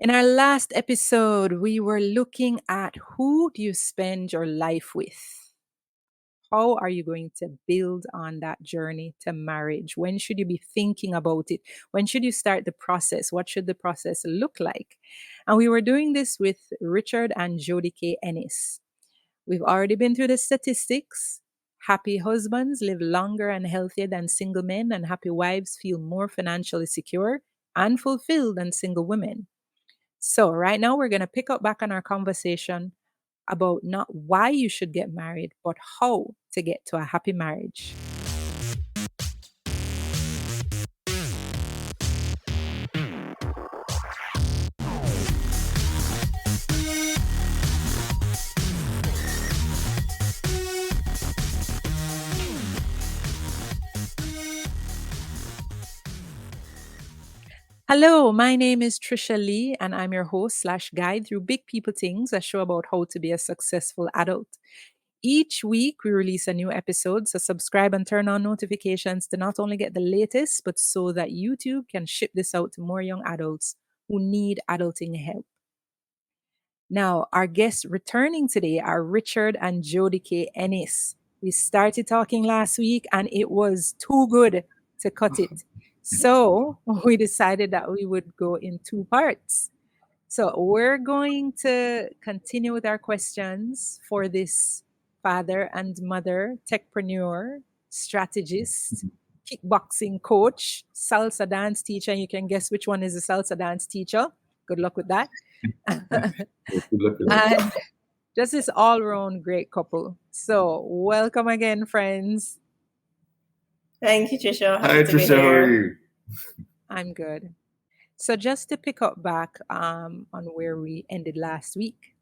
In our last episode, we were looking at who do you spend your life with? How are you going to build on that journey to marriage? When should you be thinking about it? When should you start the process? What should the process look like? And we were doing this with Richard and Jodi-Kaye Ennis. We've already been through the statistics. Happy husbands live longer and healthier than single men, and happy wives feel more financially secure and fulfilled than single women. So, right now, we're going to pick up back on our conversation about not why you should get married, but how to get to a happy marriage. Hello, my name is Trisha Lee, and I'm your host slash guide through Big People Things, a show about how to be a successful adult. Each week, we release a new episode, so subscribe and turn on notifications to not only get the latest, but so that YouTube can ship this out to more young adults who need adulting help. Now, our guests returning today are Richard and Jodi-Kaye Ennis. We started talking last week and it was too good to cut it. So we decided that we would go in two parts. So we're going to continue with our questions for this father and mother, techpreneur, strategist, kickboxing coach, salsa dance teacher. And you can guess which one is the salsa dance teacher. Good luck with that. And just this all round great couple. So welcome again, friends. Thank you, Trisha. Hi, Happy to be Trisha. How are here. you? I'm good. So just to pick up back on where we ended last week.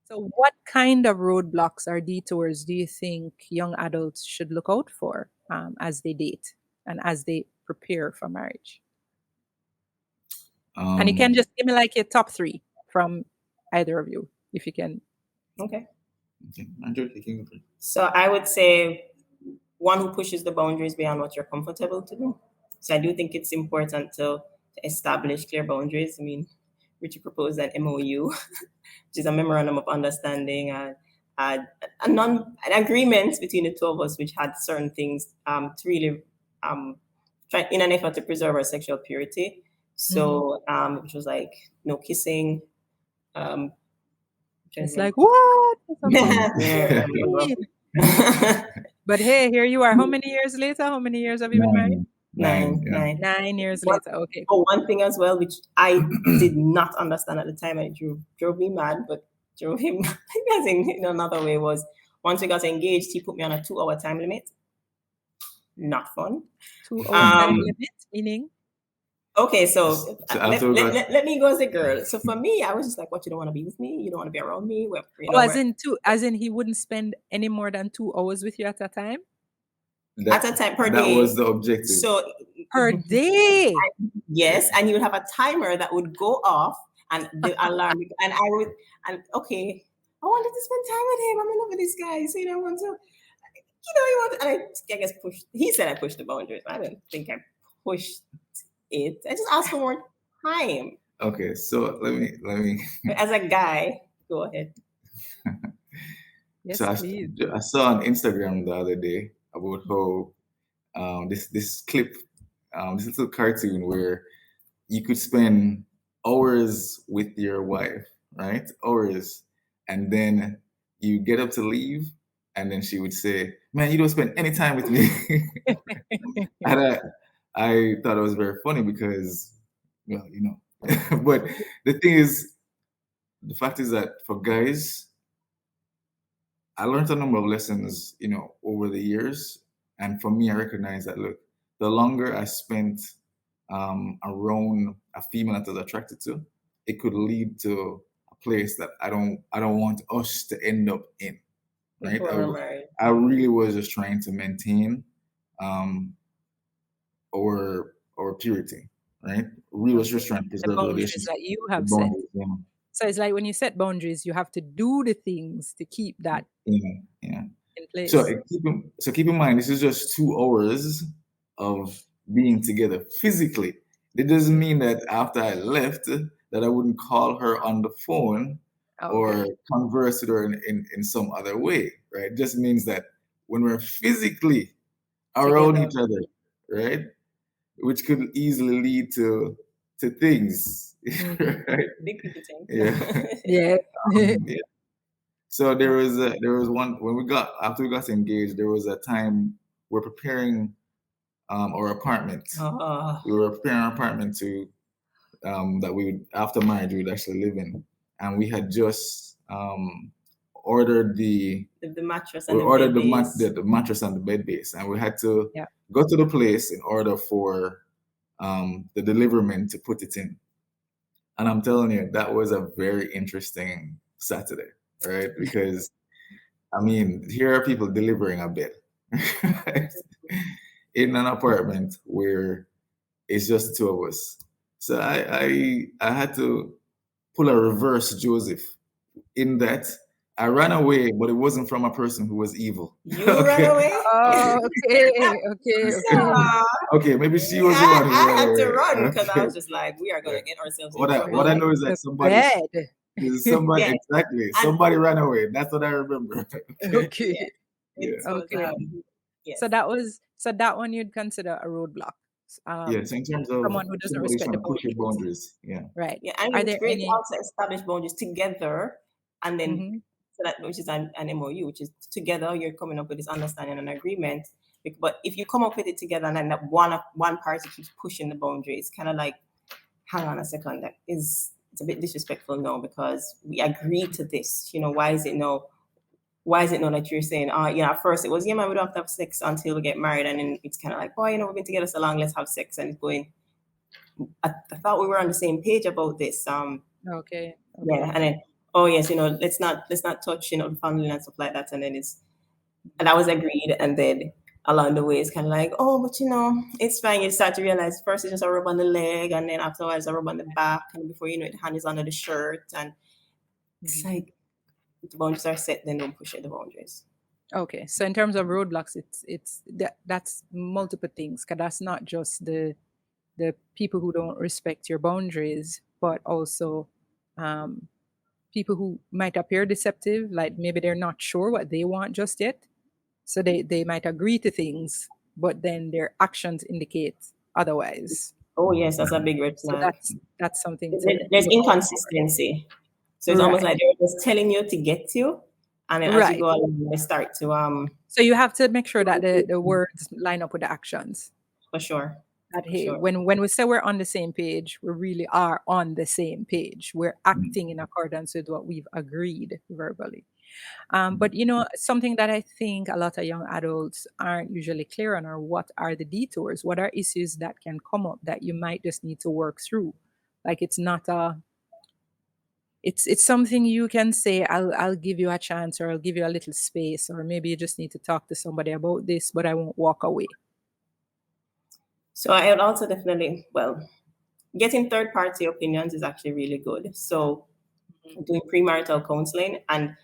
So what kind of roadblocks or detours do you think young adults should look out for as they date and as they prepare for marriage? And you can just give me like your top three from either of you, if you can. Okay. Andrew, taking it. So I would say one who pushes the boundaries beyond what you're comfortable to do. So I do think it's important to establish clear boundaries. I mean, Richie proposed an MOU, which is a memorandum of understanding, an agreement between the two of us, which had certain things to really try in an effort to preserve our sexual purity. So which was like no kissing. It's like, what? Yeah. But hey, here you are. How many years later? How many years have you been married? 9 years later. Okay. Oh, one thing as well, which I did not understand at the time, and it drove me mad, but drove him in another way, was once we got engaged, he put me on a 2-hour time limit. Not fun. 2-hour time limit, meaning? Okay, so let me go as a girl. So for me, I was just like, what, you don't want to be with me? You don't want to be around me? As in he wouldn't spend any more than 2 hours with you at a time? At a time per day. That was the objective. So per day? Yes, and you would have a timer that would go off and the alarm. And I would, okay, I wanted to spend time with him. I'm in love with this guy. So, I want to, I guess he said I pushed the boundaries. I don't think I pushed it. I just asked for more time. Okay, so let me. As a guy, go ahead. Yes, so please. I saw on Instagram the other day about how this clip, this little cartoon where you could spend hours with your wife, right? Hours, and then you get up to leave, and then she would say, "Man, you don't spend any time with me." And I thought it was very funny because, well, but the thing is, the fact is that for guys, I learned a number of lessons, over the years. And for me, I recognize that, look, the longer I spent around a female that I was attracted to, it could lead to a place that I don't want us to end up in, right? I really was just trying to maintain our purity, right? We was just trying to preserve the relationship that you have set. So it's like when you set boundaries, you have to do the things to keep that in place. So keep in mind, this is just 2 hours of being together physically. It doesn't mean that after I left that I wouldn't call her on the phone or Okay. converse with her in some other way, right? It just means that when we're physically around Together. each other, right, which could easily lead to things, Mhm. right? Big people things. Yeah. Yeah. Yeah. So there was one when we got after we got engaged, there was a time we're preparing our apartment. Oh, We were preparing our apartment to that we would after marriage we would actually live in, and we had just ordered the mattress we and the bed ordered base. the mattress and the bed base, and we had to Yeah. go to the place in order for the deliverman to put it in. And I'm telling you, that was a very interesting Saturday, right? Because I mean, here are people delivering a bed in an apartment where it's just the two of us. So I had to pull a reverse Joseph in that I ran away, but it wasn't from a person who was evil. You ran Okay, away? okay, Oh, okay, okay, okay. Ah, okay. Maybe she was the one who I ran had to away. run because I Okay. was just like, we are Yeah. gonna get ourselves in What I trouble. Ran know is that the bed. somebody Yes, exactly and somebody ran away. That's what I remember. Okay. yeah, Okay. it Yeah. was Okay. yes. So that one you'd consider a roadblock. Yeah. So in terms of Someone who doesn't somebody respect trying the to push your boundaries. boundaries, yeah. Right. Yeah, and Are it's there great to any? also establish boundaries together, and then Hmm. so that which is an MOU, which is together you're coming up with this understanding and agreement. But if you come up with it together and then that one party keeps pushing the boundaries, kind of like, hang on a second, that is it's a bit disrespectful now because we agreed to this. Why is it no? Why is it not that you're saying, at first it was, yeah, man, we don't have to have sex until we get married, and then it's kind of like, oh, we've been together so long, let's have sex, and it's going. I thought we were on the same page about this. Okay. Yeah, Okay. and then oh yes, let's not touch the family and stuff like that, and then and that was agreed, and then along the way it's kind of like, oh, but it's fine. You start to realize first it's just a rub on the leg, and then afterwards a rub on the back, and before you know it, the hand is under the shirt, and it's Mhm. like the boundaries are set, then don't push it the boundaries. Okay. So in terms of roadblocks, that's multiple things. Cause that's not just the people who don't respect your boundaries, but also um, people who might appear deceptive. Like maybe they're not sure what they want just yet, so they might agree to things, but then their actions indicate otherwise. Oh yes, that's a big red So flag. that's something to There's look out for. inconsistency. So it's almost Right. like they're just telling you to get you, and then as you Right. go along, they start to So you have to make sure that the words line up with the actions. for sure, That for hey, sure. when we say we're on the same page, we really are on the same page. We're acting in accordance with what we've agreed verbally. But something that I think a lot of young adults aren't usually clear on are what are the detours? What are issues that can come up that you might just need to work through? Like it's not a it's something you can say, I'll give you a chance, or I'll give you a little space, or maybe you just need to talk to somebody about this, but I won't walk away. So I would also definitely, getting third party opinions is actually really good. So doing premarital counseling, and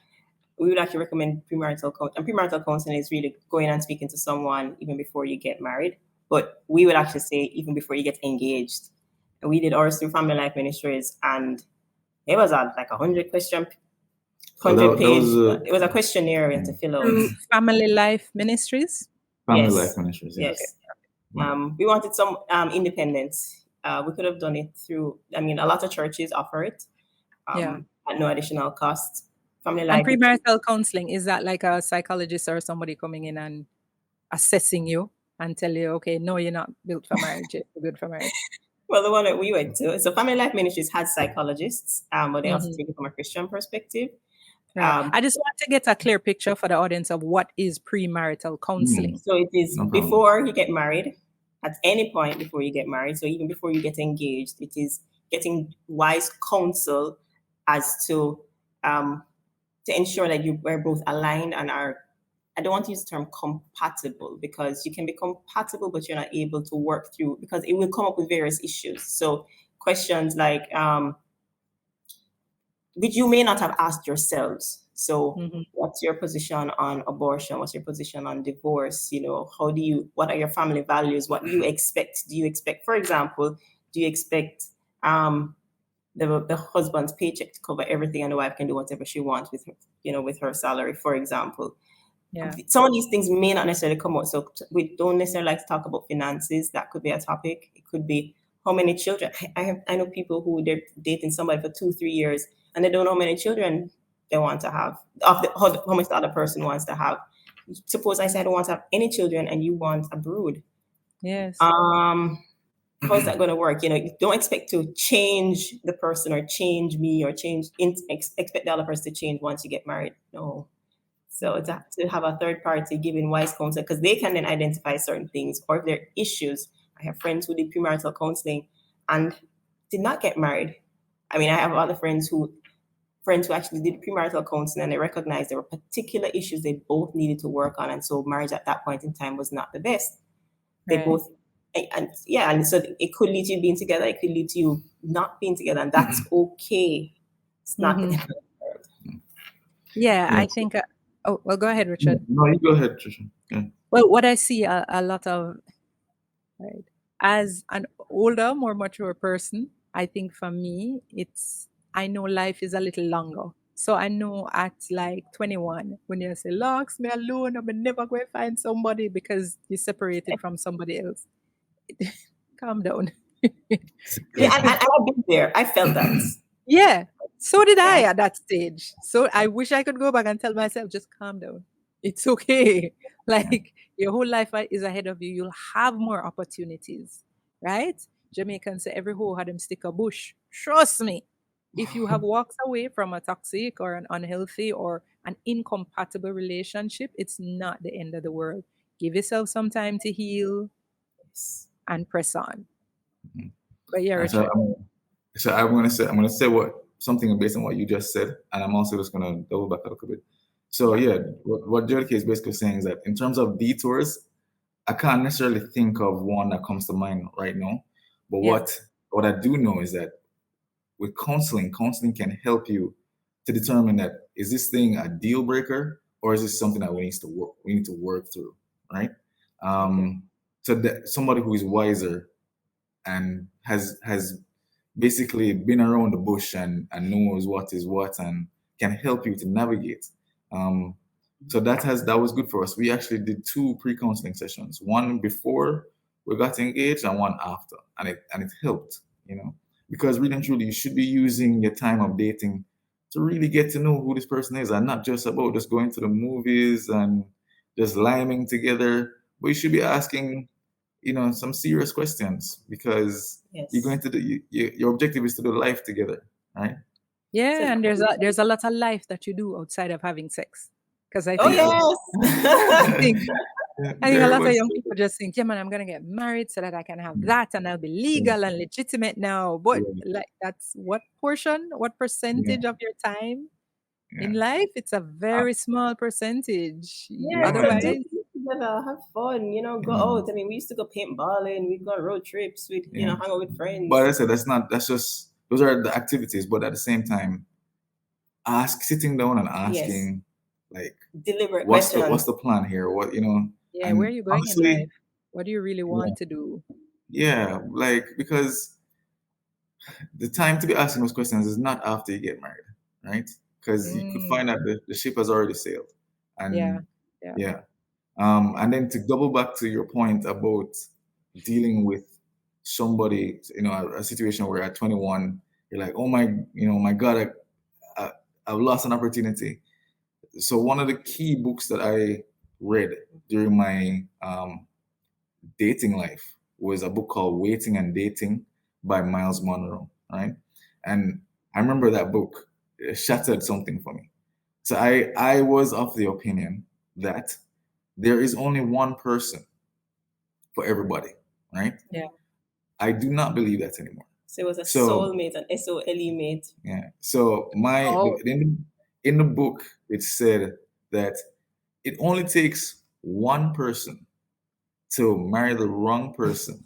we would actually recommend premarital counseling is really going and speaking to someone even before you get married. But we would actually say even before you get engaged. And we did ours through Family Life Ministries, and it was like 100 question, So 100 page. was It was a questionnaire we had to fill out. Through Family Life Ministries. family life Yes, ministries. Yeah. Okay. yes. We wanted some independence. We could have done it through. I mean, a lot of churches offer it Yeah. at no additional cost. Family And Life. premarital counseling, is that like a psychologist or somebody coming in and assessing you and tell you, okay, no, you're not built for marriage, you're good for marriage? Well, the one that we went to. So Family Life Ministries has psychologists, but they also Mhm. take it from a Christian perspective. Right. Um, I just want to get a clear picture for the audience of what is premarital counseling. so it is No problem. before you get married, at any point before you get married. So even before you get engaged, it is getting wise counsel as to ensure that you are both aligned and are. I don't want to use the term compatible, because you can be compatible, but you're not able to work through, because it will come up with various issues. So questions like, which you may not have asked yourselves. So Mhm. what's your position on abortion? What's your position on divorce? What are your family values? What do you expect? Do you expect, for example, Do you expect the husband's paycheck to cover everything, and the wife can do whatever she wants with her, with her salary, for example? Yeah. Some of these things may not necessarily come out. So we don't necessarily like to talk about finances. That could be a topic. It could be how many children. I know people who they're dating somebody for 2-3 years and they don't know how many children they want to have, how much the other person wants to have. Suppose I say I don't want to have any children and you want a brood. Yes. How's that going to work? You don't expect to change the person or change me or expect the other person to change once you get married. No. So to have a third party giving wise counsel, because they can then identify certain things, or if there are issues. I have friends who did premarital counseling and did not get married. I mean, I have other friends who actually did premarital counseling and they recognized there were particular issues they both needed to work on, and so marriage at that point in time was not the best. They Right. both, and so it could lead to you being together, it could lead to you not being together, and that's okay. It's not the end of the world. Yeah, Yeah. I think. Oh, well, go ahead, Richard. No, you go ahead, Trisha. Yeah. Well, what I see a lot of, right, as an older, more mature person, I think for me, I know life is a little longer. So I know at like 21, when you say, "Locks me alone, I'm never going to find somebody," because you separated from somebody else. Calm down. Yeah, and I've been there. I felt that. Yeah, so did I Yeah. at that stage. So I wish I could go back and tell myself, just calm down. It's okay. Like your whole life is ahead of you. You'll have more opportunities, right? Jamaicans say every hoe had them stick a bush. Trust me. If you have walked away from a toxic or an unhealthy or an incompatible relationship, it's not the end of the world. Give yourself some time to heal and press on. But yeah, And so Richard. I'm gonna say something based on what you just said, and I'm also just gonna double back a little bit. So yeah, what Jodi-Kaye is basically saying is that in terms of detours, I can't necessarily think of one that comes to mind right now. But Yeah. what I do know is that with counseling can help you to determine that is this thing a deal breaker or is this something that we need to work through, right? So that somebody who is wiser and has basically been around the bush and knows what is what and can help you to navigate. So that was good for us. We actually did 2 pre-counseling sessions, one before we got engaged and one after, and it helped, because really and truly you should be using your time of dating to really get to know who this person is, and not just about just going to the movies and just liming together, but you should be asking some serious questions, because Yes. you're going to your objective is to do life together, right? Yeah, and there's a lot of life that you do outside of having sex. Because I Oh think yes. I think a lot of young people just think, yeah, man, I'm gonna get married so that I can have that and I'll be legal and legitimate now. But like that's what percentage of your time in life? It's a very small percentage. Yeah, so Otherwise, do things together, have fun, go out. I mean, we used to go paintballing, we'd go on road trips, we'd hang out with friends. But I said that's just those are the activities, but at the same time, sitting down and asking, like, deliberate what's questions. the plan here? What yeah, and where are you going honestly, in life? What do you really want to do? Yeah, like, because the time to be asking those questions is not after you get married, right? Because you could find that the ship has already sailed, and Yeah. and then to double back to your point about dealing with somebody, a situation where at 21 you're like, oh my God, I've lost an opportunity. So one of the key books that I read during my dating life was a book called Waiting and Dating by Miles Monroe, right? And I remember that book shattered something for me. So I was of the opinion that there is only one person for everybody, right? Yeah. I do not believe that anymore. So it was a soulmate, an SOLE mate. Yeah. So in the book, it said that it only takes one person to marry the wrong person,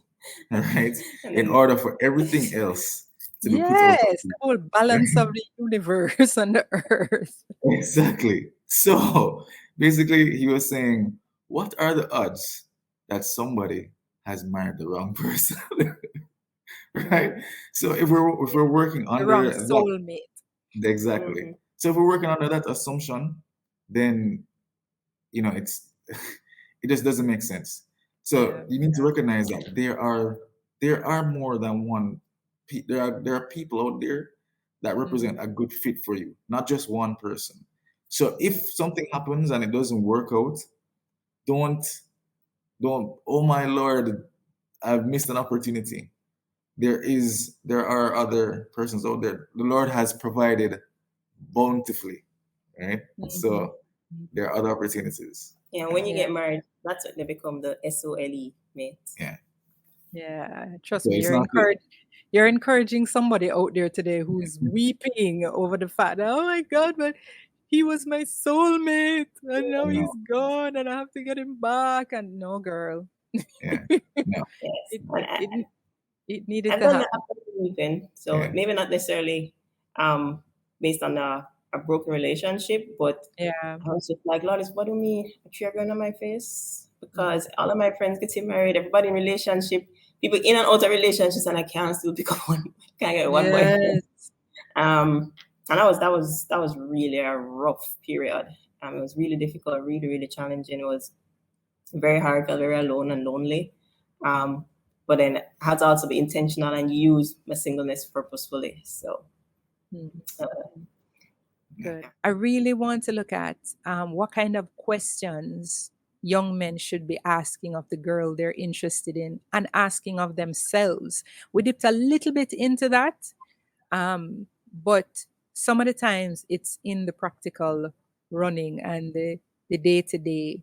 right? In order for everything else to be put out. Yes, the whole balance of the universe and the earth. Exactly. So basically, he was saying, what are the odds that somebody has married the wrong person? right? So if we're working The wrong under that, soulmate. exactly. Mhm. So if we're working under that assumption, then it's it just doesn't make sense. So Yeah. you need to recognize that there are more than one. There are people out there that represent Mhm. a good fit for you, not just one person. So if something happens and it doesn't work out, don't oh my Lord, I've missed an opportunity. There are other persons out there. The Lord has provided bountifully, right? Mhm. So Mhm. there are other opportunities. Yeah, when you Yeah. get married, that's what they become, the SOLE mate. Yeah. Yeah. Trust So me, it's not the, you're encouraging somebody out there today who's weeping over the fact that, oh my God, but he was my soulmate and now no, he's gone and I have to get him back. And no, girl. yeah, no, Yes. it, And it it needed I've to done that happen. after moving. So yeah, maybe not necessarily based on a broken relationship, but Yeah. I was just like, Lord, is what do me a tear going on my face? Mhm. Because all of my friends getting married, everybody in relationship, people in and out of relationships, and I can't still pick up one, can't get one boyfriend. Yes. And that was really a rough period. It was really difficult, really, really challenging. It was very hard, felt very alone and lonely. Um, but then I had to also be intentional and use my singleness purposefully. So Mhm. uh, Good. yeah. I really want to look at what kind of questions young men should be asking of the girl they're interested in and asking of themselves. We dipped a little bit into that, but some of the times it's in the practical running and the day to day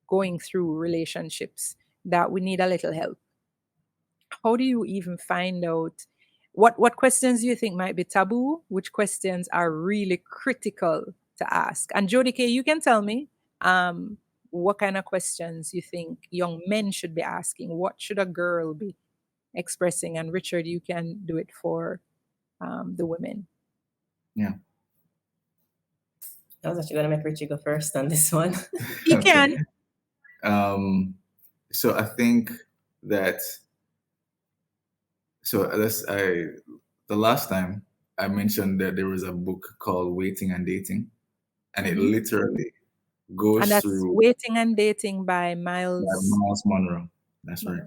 going through relationships that we need a little help. How do you even find out what questions do you think might be taboo? Which questions are really critical to ask? And Jodi-Kaye, you can tell me what kind of questions you think young men should be asking. What should a girl be expressing? And Richard, you can do it for the women. yeah. I was actually going to make Richie go first on this one. He Okay. can. Um, so I think that the last time I mentioned that there was a book called Waiting and Dating, and it Mhm. literally And goes that's through Waiting and Dating by Miles Miles Monroe. That's right.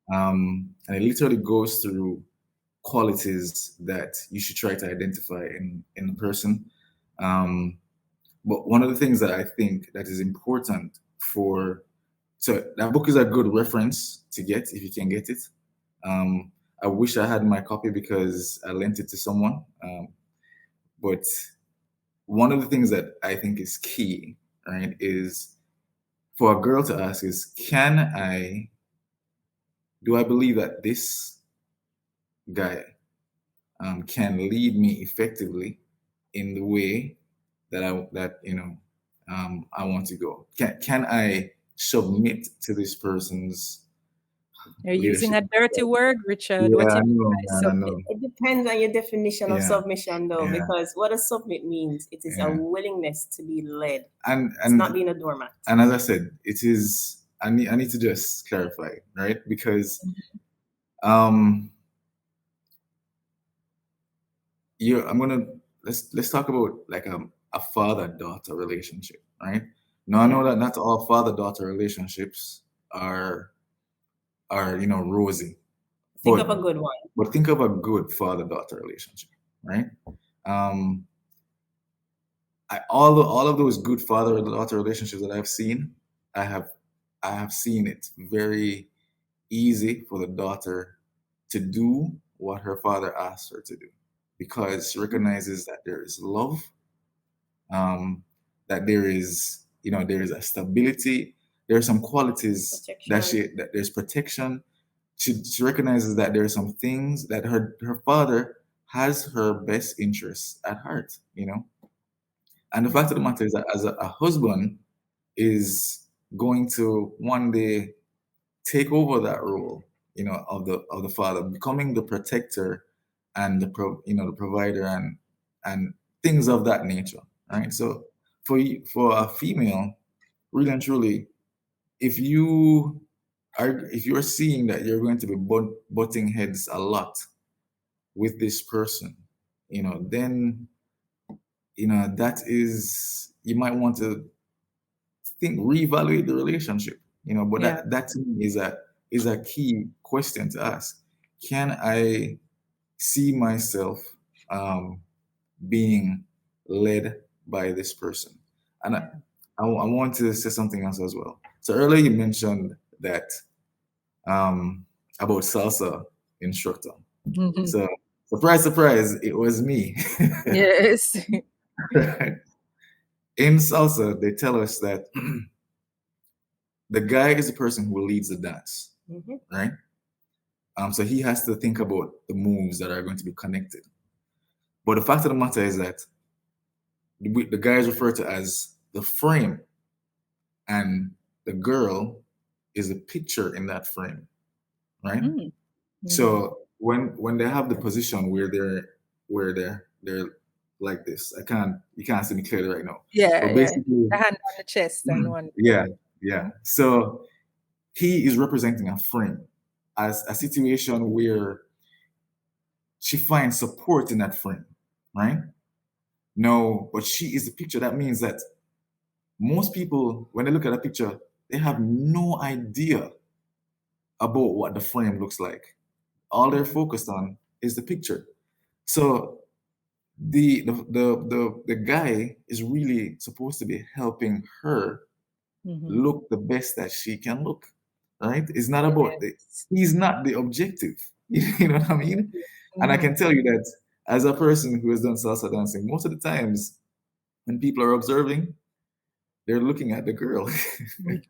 Monroe. And it literally goes through qualities that you should try to identify in a person. Um, but one of the things that I think that is important for so that book is a good reference to get if you can get it. Um, I wish I had my copy because I lent it to someone. But one of the things that I think is key, right, is for a girl to ask is, do I believe that this guy can lead me effectively in the way that I want to go? Can I submit to this person's You're using leadership? a dirty word, Richard. Yeah, What I you mean know, by man, I submit? know. It depends on your definition of Yeah, submission, though, yeah, because what a submit means, it is a yeah. willingness to be led. And It's not and being a doormat. and as I said, it is. I need to just clarify, right? Because um, I'm gonna let's talk about like a father-daughter relationship, right? Now I know that not all father-daughter relationships are rosy, Think of but a good one. think of a good father-daughter relationship, right? Um, all of those good father-daughter relationships that I've seen, I have I have seen it very easy for the daughter to do what her father asked her to do because she recognizes that there is love, um, that there is a stability. There are some qualities Protection. that there's protection. She recognizes that there are some things that her father has her best interests at heart. And the fact of the matter is that as a husband is going to one day take over that role, of the father, becoming the protector and the provider and things of that nature, right? So for a female, really and truly, if you if you're seeing that you're going to be butting heads a lot with this person, then that is, you might want to reevaluate the relationship. But Yeah. that to me is a key question to ask. Can I see myself um, being led by this person? And Yeah. I want to say something else as well. So earlier you mentioned that um, about salsa instructor. Mhm. So surprise, surprise, it was me. Yes. Right? In salsa, they tell us that the guy is the person who leads the dance, Mm-hmm. right? So he has to think about the moves that are going to be connected. But the fact of the matter is that the guy is referred to as the frame, and the girl is a picture in that frame, right? Mm. Mhm. So when they have the position where they're like this, you can't see me clearly right now, Yeah, but yeah. basically, The hand on the chest and one. yeah, yeah. So he is representing a frame as a situation where she finds support in that frame, right? No, but she is the picture. That means that most people, when they look at a picture, they have no idea about what the frame looks like. All they're Mhm. focused on is the picture. So the guy is really supposed to be helping her Mhm. look the best that she can look, right? It's not about Yes. he's not the objective. You know what I mean? And I Mhm. can tell you that as a person who has done salsa dancing, most of the times when people are observing, they're looking at the girl. Mhm.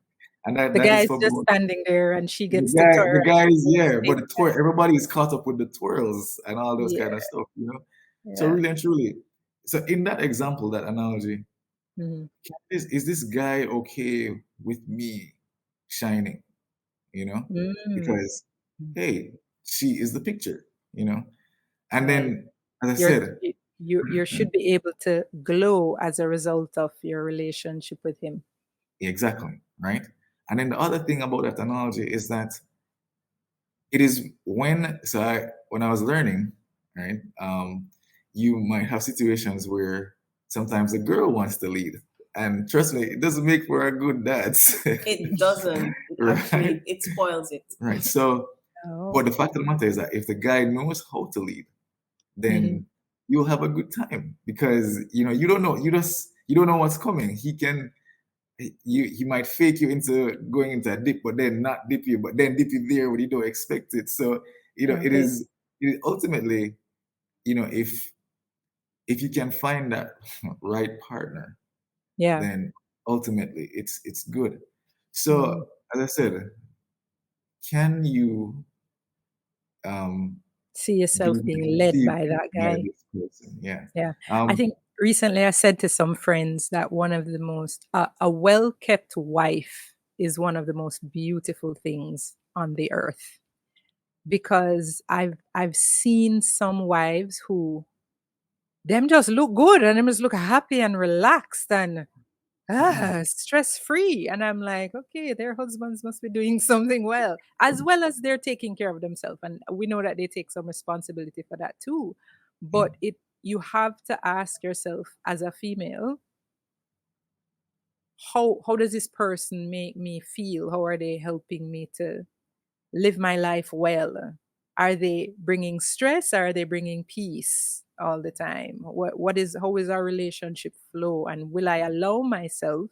And that, The that guy is is for just both standing there and she the gets to guy, the turn guys, at yeah, the but same time. everybody is caught up with the twirls and all those kind Yeah, of stuff. So yeah. really and truly, so in that example, that analogy, Mhm. is this guy okay with me shining? Mm. Because hey, she is the picture, and Right. then as I You're said, you should be able to glow as a result of your relationship with him. exactly, right? And then the other thing about that analogy is that it is when I was learning, right? You might have situations where sometimes the girl wants to lead, and trust me, it doesn't make for a good dance, It doesn't. It right? actually it spoils it. Right. So, but Oh. the fact of the matter is that if the guy knows how to lead, Mhm. then you'll have a good time because you don't know what's coming. He might fake you into going into a dip, but then not dip you, but then dip you there when you don't expect it. So Okay. it is ultimately, if you can find that right partner, Yeah. then ultimately it's good. Mhm. So as I said, can you See be yourself being led by that by guy. this person? Yeah. Yeah. I Um, think recently I said to some friends that one of the most, a well kept wife is one of the most beautiful things on the earth because I've seen some wives who them just look good and them just look happy and relaxed and stress free. And I'm like, okay, their husbands must be doing something well as they're taking care of themselves. And we know that they take some responsibility for that too. yeah, But you have to ask yourself as a female, how does this person make me feel? How are they helping me to live my life well? Are they bringing stress? Or are they bringing peace all the time? How is our relationship flow? And will I allow myself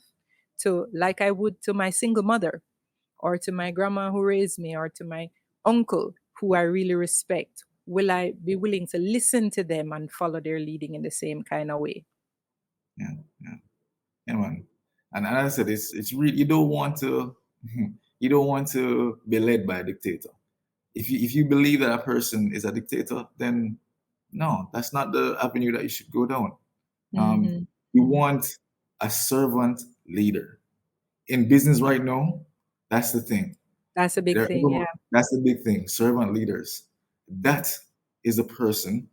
to, like I would to my single mother, or to my grandma who raised me, or to my uncle who I really respect? Will I be willing to listen to them and follow their leading in the same kind of way? yeah, yeah. Yeah, man. And as I said, it's really you don't want to you don't want to be led by a dictator. If you believe that a person is a dictator, then no, that's not the avenue that you should go down. Um, Hmm. you Hmm. want a servant leader. In business right now, that's the thing. That's a big thing. Yeah. That's the big thing. Servant leaders. That is a person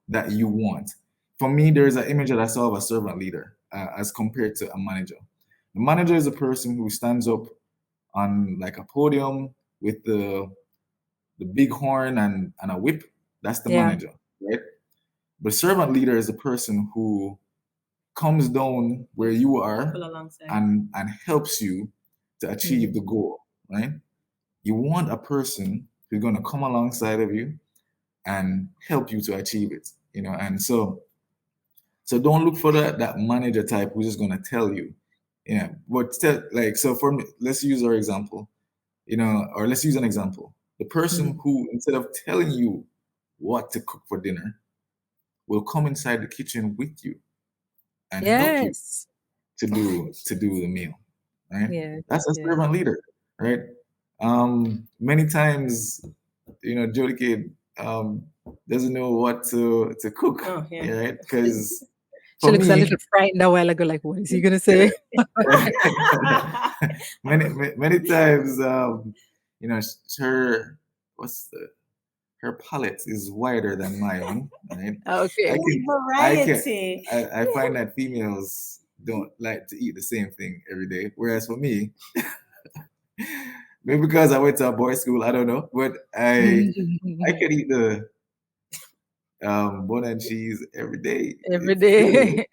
that you want. For me, there is an image that I saw of a servant leader as compared to a manager. The manager is a person who stands up on like a podium with the big horn and a whip. That's the Yeah. manager, right? But servant leader is the person who comes down where you are Pull alongside. and helps you to achieve the goal, right? You want a person who's going to come alongside of you and help you to achieve it, and so don't look for that manager type who's just going to tell you, but like, so for me, let's use our example, or let's use an example. The person who, instead of telling you what to cook for dinner, will come inside the kitchen with you and help you Yes. to do the meal, right? Yes. That's a Yes. servant leader, right? Many times, Jodi-Kaye doesn't know what to cook, Oh, yeah. right? Because She for looks a me, little frightened a while ago, like, what is he gonna say? many times, her what's her palate is wider than my own, right? Okay. Variety. I find that females don't like to eat the same thing every day, whereas for me, maybe because I went to a boys' school, I don't know, but I can eat the bun and cheese every day. Every It's good, day.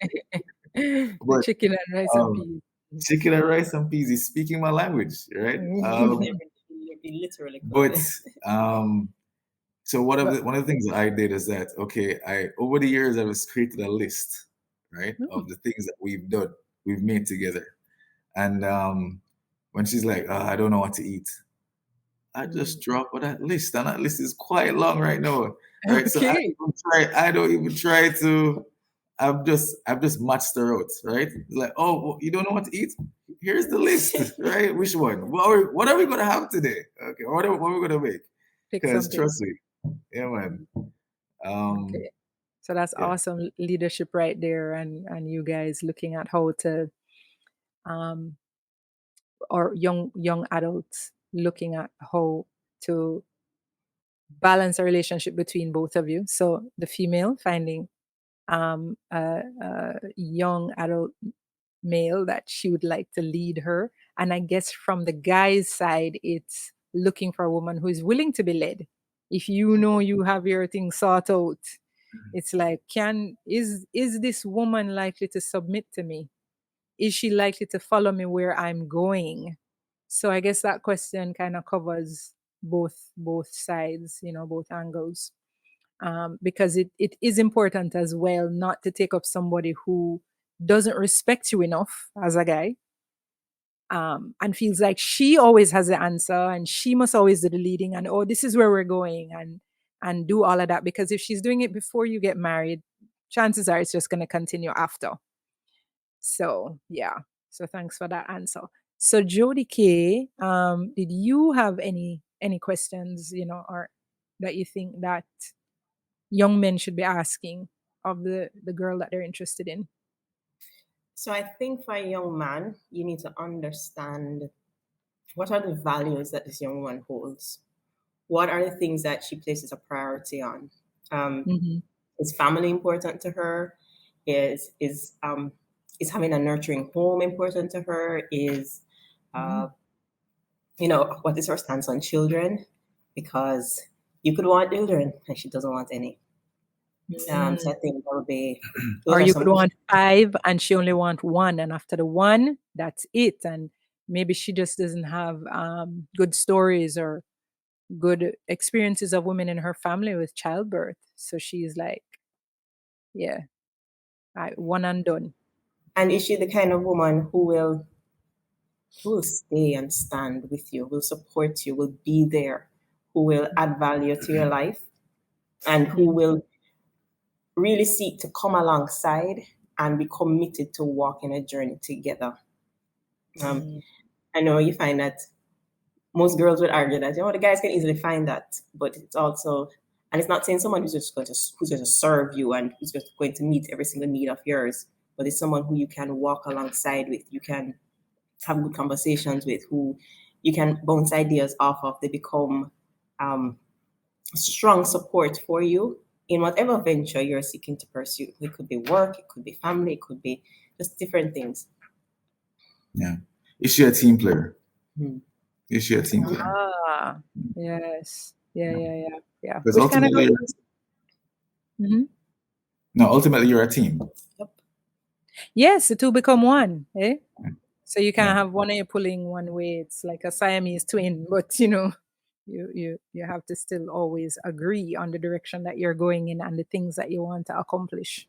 The but chicken and rice and um, peas. chicken and rice and peas is speaking my language, right? Literally could. But um, so But one of the things that I did is that, okay, I over the years I was created a list, right, of the things that we've made together, and when she's like, I don't know what to eat, I just drop her that list, and that list is quite long right now, right? So okay. I don't even try to. I've just matched her out, right? Like, oh, well, you don't know what to eat? Here's the list, right? Which one? What are we gonna have today? Okay, what are we gonna make? Pick Because something. trust me, yeah, man. Um, Okay. So that's yeah, awesome leadership right there, and you guys looking at how to um or young adults looking at how to balance a relationship between both of you. So the female finding a young adult male that she would like to lead her. And I guess from the guy's side, it's looking for a woman who is willing to be led. If you know you have your thing sought out, it's like, is this woman likely to submit to me? Is she likely to follow me where I'm going? So I guess that question kind of covers both sides, both angles. Because it is important as well not to take up somebody who doesn't respect you enough as a guy, and feels like she always has the answer and she must always do the leading, and oh, this is where we're going, and do all of that, because if she's doing it before you get married, chances are it's just going to continue after. So yeah, so thanks for that answer. So Jodi-Kaye, did you have any questions, or that you think that young men should be asking of the girl that they're interested in? So I think for a young man, you need to understand what are the values that this young woman holds. What are the things that she places a priority on? Um, Hmm. is family important to her? Is having a nurturing home important to her? Is uh, what is her stance on children? Because you could want children and she doesn't want any. So I think that would be those Or are you could some want five and she only want one, and after the one, that's it. And maybe she just doesn't have good stories or good experiences of women in her family with childbirth. So she's like, yeah, one and done. and is she the kind of woman who will stay and stand with you, will support you, will be there, who will add value to your life, and who Mhm. will really seek to come alongside and be committed to walking a journey together. Um, Mm. I know you find that most girls would argue that the guys can easily find that, but it's also, and it's not saying someone who's going to serve you and who's just going to meet every single need of yours, but it's someone who you can walk alongside with, you can have good conversations with, who you can bounce ideas off of. They become um, strong support for you in whatever venture you're seeking to pursue. It could be work, it could be family, it could be just different things. yeah. Is she a team player? Hmm. Is she a team player? Ah, yes. Yeah. Because Which kind of ultimately, Mhm. no, ultimately you're a team. Yep. Yes, the two become one, eh? So you Yeah. can't have one of you pulling one way. It's like a Siamese twin, but you have to still always agree on the direction that you're going in and the things that you want to accomplish.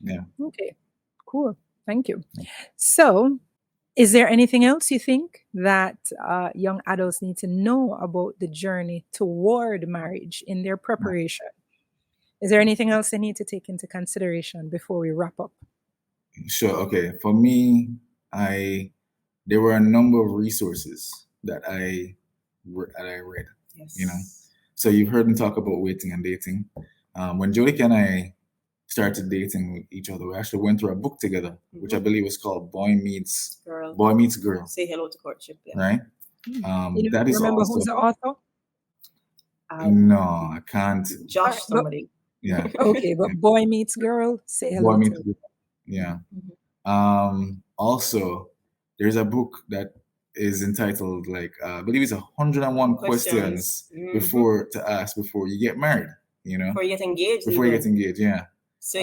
Yeah. Okay, cool. Thank you. So, is there anything else you think that young adults need to know about the journey toward marriage in their preparation? Is there anything else they need to take into consideration before we wrap up? Sure. Okay. For me, there were a number of resources that I read. Yes. You know, so you've heard me talk about waiting and dating. When Jodi-Kaye and I started dating with each other, we actually went through a book together, which I believe was called Girl. Boy Meets Girl, Say hello to courtship. Yeah. right? That is Remember also who's the author? no, I can't. All Josh right, but somebody. Yeah, okay, but boy meets girl, say Boy hello Meets to. Girl. Yeah. Mhm. Also, there's a book that is entitled I believe it's 101 questions Mhm. before to ask before you get married. Before you get engaged. Before you even. get engaged. Yeah. So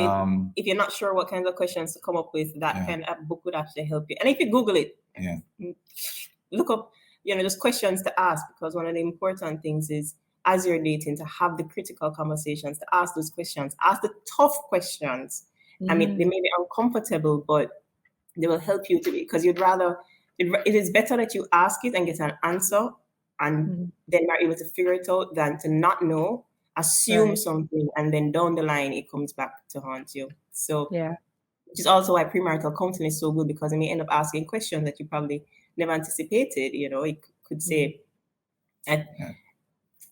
if you're not sure what kinds of questions to come up with, that Yeah. kind of book would actually help you. And if you Google it, Yeah. look up, just questions to ask, because one of the important things is, as you're dating, to have the critical conversations, to ask those questions, ask the tough questions. I mean, they may be uncomfortable, but they will help you to be, because it is better that you ask it and get an answer and then you're able to figure it out than to not know, assume Right. something, and then down the line it comes back to haunt you. So, Yeah. which is also why premarital counseling is so good, because it may end up asking questions that you probably never anticipated. It could say, and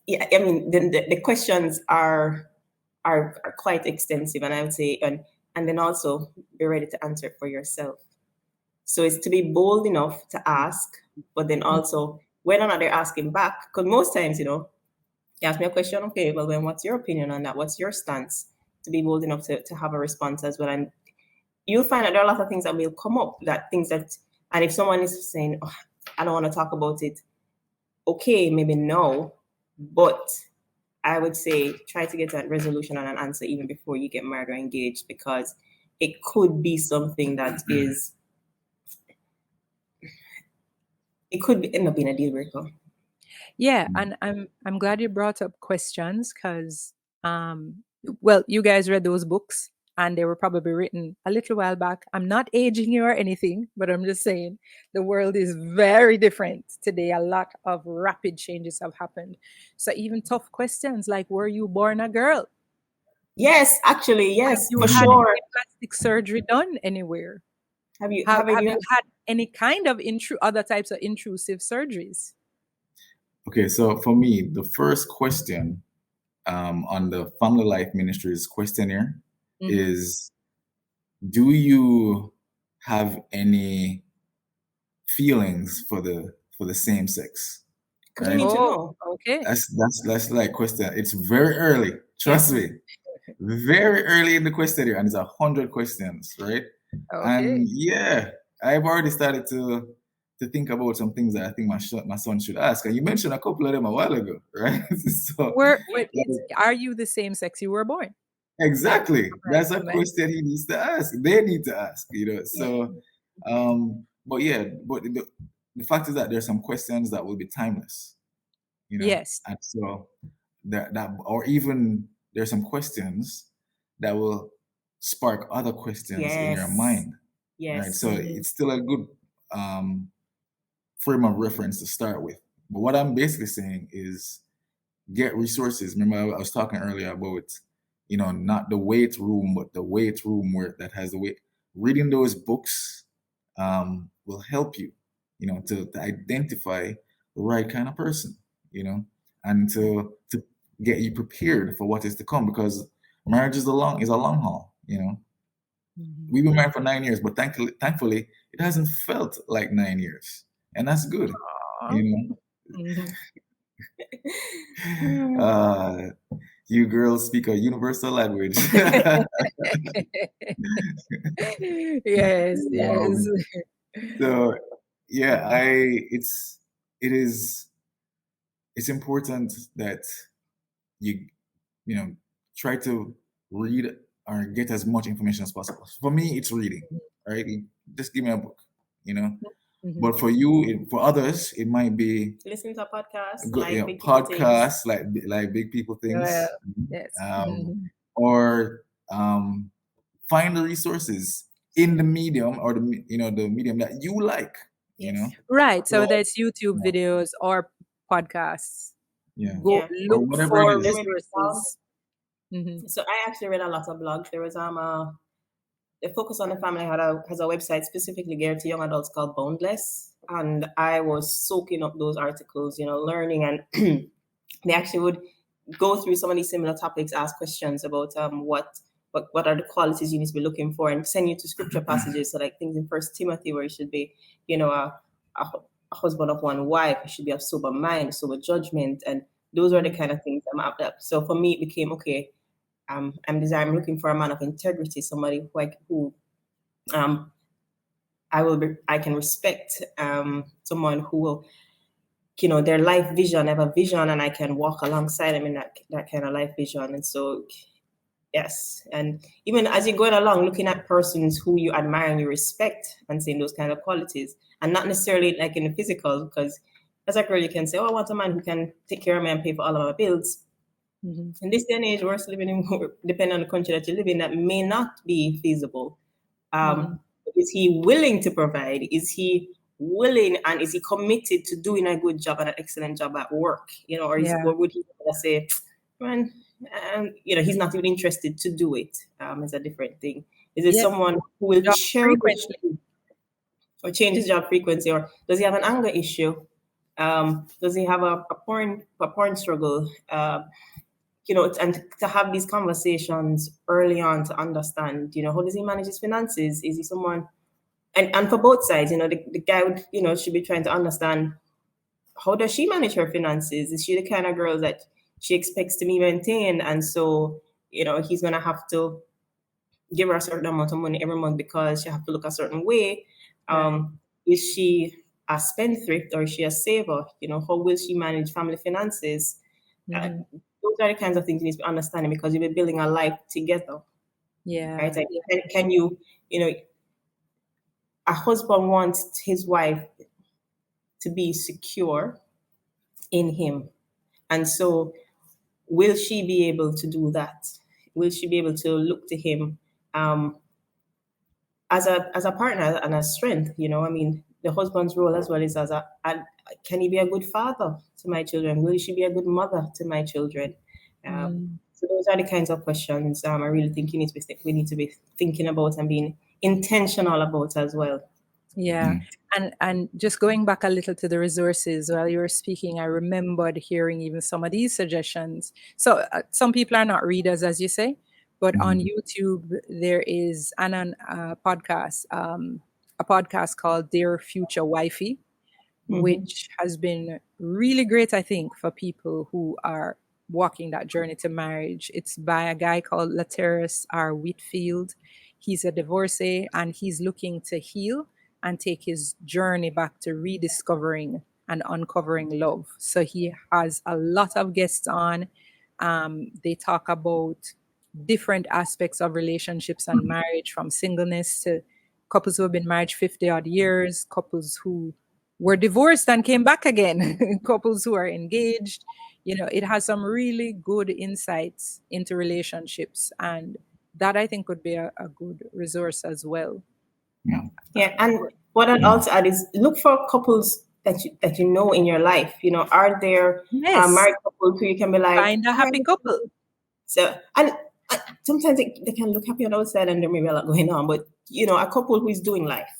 yeah, I mean, the questions are quite extensive, and I would say, and then also be ready to answer it for yourself. So it's to be bold enough to ask, but then also whether or not they're asking back, because most times, you ask me a question, okay, well then what's your opinion on that? What's your stance? To be bold enough to have a response as well. And you'll find that there are a lot of things that will come up, and if someone is saying, oh, I don't want to talk about it, okay, maybe no, but I would say try to get a resolution and an answer even before you get married or engaged, because it could be something that is, it could end up being a deal breaker. Yeah, and I'm glad you brought up questions because well, you guys read those books and they were probably written a little while back. I'm not aging you or anything, but I'm just saying the world is very different today. A lot of rapid changes have happened. So even tough questions like were you born a girl? Yes, actually, Have yes, you for had sure. any plastic surgery done anywhere? Have you Have have have you you had any kind of other types of intrusive surgeries? Okay, so for me, the first question on the Family Life Ministries questionnaire Mhm. is, do you have any feelings for the same sex? because you Right? need to Oh, know. okay. That's like question. It's very early. Trust Yes. me. Very early in the questionnaire, and it's 100 questions, right? Okay. And yeah, I've already started to think about some things that I think my son should ask. And you mentioned a couple of them a while ago, right? So Are you the same sex you were born? exactly, Right. that's a Right. question he needs to ask. They need to ask. Yeah. So, but yeah, but the fact is that there's some questions that will be timeless. Yes. And so that or even there's some questions that will spark other questions in your Yes. mind, right? Yes. So Mhm. it's still a good frame of reference to start with. But what I'm basically saying is get resources. Remember, I was talking earlier about, not the weight room, but the weight room where that has the weight. Reading those books will help you, to identify the right kind of person, and to get you prepared for what is to come, because marriage is a long haul. Mhm. We've been married for 9 years, but thankfully, it hasn't felt like 9 years, and that's good. Aw. You Mhm. know, you girls speak a universal language. Yes, yes. um, so yeah, it is. it's important that you you know try to read or get as much information as possible. For me, it's reading. Right, just give me a book. You know, Mhm. but for you, for others, it might be Listen to a podcast go, like Big People Things. podcasts like big people Well, things, yes. or find the resources in the medium or the medium that you like. You know, Yes. Right. So so whether it's YouTube yeah, videos or podcasts, yeah, go Yeah. or look whatever it for There is. may be blogs. resources. Hmm. So I actually read a lot of blogs. There was the Focus on the Family has a website specifically geared to young adults called Boundless, and I was soaking up those articles, learning, and they actually would go through some of these similar topics, ask questions about what are the qualities you need to be looking for, and send you to scripture passages. So like things in First Timothy where you should be, a husband of one wife, you should be of sober mind, sober judgment, and those are the kind of things I'm after. So for me, it became okay. I'm looking for a man of integrity, somebody who um, I can respect, someone who will, their life vision, have a vision, and I can walk alongside them in that kind of life vision. And so, yes, and even as you're going along, looking at persons who you admire and you respect, and seeing those kind of qualities, and not necessarily like in the physical, because as a girl, you can say, "Oh, I want a man who can take care of me and pay for all of my bills." Hmm. In this day and age, we're still living in, depending on the country that you live in, that may not be feasible. Hmm. Is he willing to provide? Is he willing, and is he committed to doing a good job and an excellent job at work? Yeah. Or would he say, man, he's not even interested to do it? It's a different thing. Is it Yes. someone who will Job cherish frequently. or change his job frequency, or does he have an anger issue? Does he have a porn struggle? And to have these conversations early on to understand, how does he manage his finances? Is he someone, and for both sides, the guy would, should be trying to understand, how does she manage her finances? Is she the kind of girl that she expects to be maintained? And so, he's going to have to give her a certain amount of money every month because she have to look a certain way. Right. Is she a spendthrift, or is she a saver? How will she manage family finances? Uh, Hmm. those are the kinds of things you need to be understanding, because you'll be building a life together, right? Yeah. Like, can you, a husband wants his wife to be secure in him. And so, will she be able to do that? Will she be able to look to him, um, as a partner and a strength? I mean, the husband's role as well is can he be a good father to my children? Will she be a good mother to my children? Mm. So those are the kinds of questions, I really think we need to be thinking about and being intentional about as well. Yeah. Mm. And just going back a little to the resources while you were speaking, I remembered hearing even some of these suggestions. So some people are not readers, as you say, but on Mm. YouTube there is a podcast called Dear Future Wifey, Mm-hmm. which has been really great, I think, for people who are walking that journey to marriage. It's by a guy called Lateris R. Whitfield. He's a divorcee and he's looking to heal and take his journey back to rediscovering and uncovering love. So he has a lot of guests on. They talk about different aspects of relationships and marriage, from singleness to couples who have been married 50 odd years, couples who were divorced and came back again, couples who are engaged. It has some really good insights into relationships. And that I think would be a good resource as well. Yeah. Yeah, and what I'd Mm. also add is look for couples that you know in your life. Are there Yes, married couples who you can be like, find a "Hi." happy couple. So, and sometimes they can look happy on the outside and there may be a lot going on, but a couple who is doing life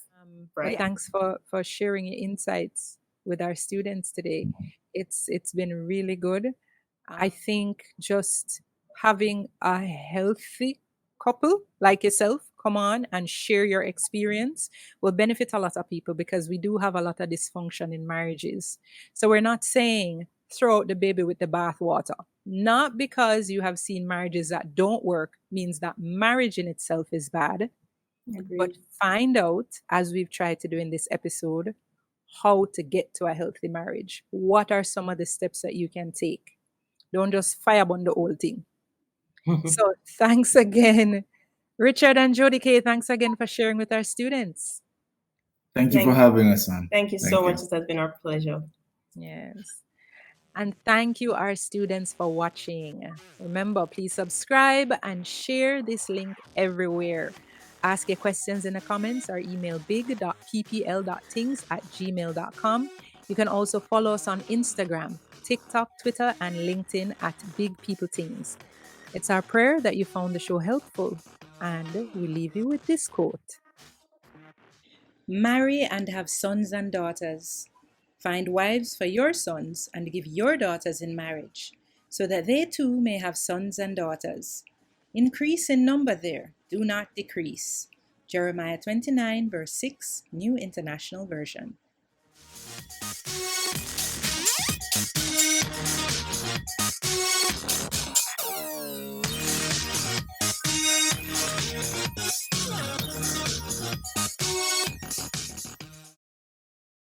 But right. thanks for sharing your insights with our students today. It's been really good. I think just having a healthy couple like yourself come on and share your experience will benefit a lot of people, because we do have a lot of dysfunction in marriages. So we're not saying throw out the baby with the bathwater. Not because you have seen marriages that don't work means that marriage in itself is bad, but Agreed. find out, as we've tried to do in this episode, how to get to a healthy marriage. What are some of the steps that you can take? Don't just firebomb the whole thing. So thanks again, Richard and Jodi-Kaye. Thanks again for sharing with our students. Thank you for having us, man. Thank you so much. It has been our pleasure. Yes. And thank you, our students, for watching. Remember, please subscribe and share this link everywhere. Ask your questions in the comments or email big.ppl.tings@gmail.com. You can also follow us on Instagram, TikTok, Twitter, and LinkedIn at Big People Tings. It's our prayer that you found the show helpful. And we leave you with this quote: marry and have sons and daughters. Find wives for your sons and give your daughters in marriage, so that they too may have sons and daughters. Increase in number there, do not decrease. Jeremiah 29, verse 6, New International Version.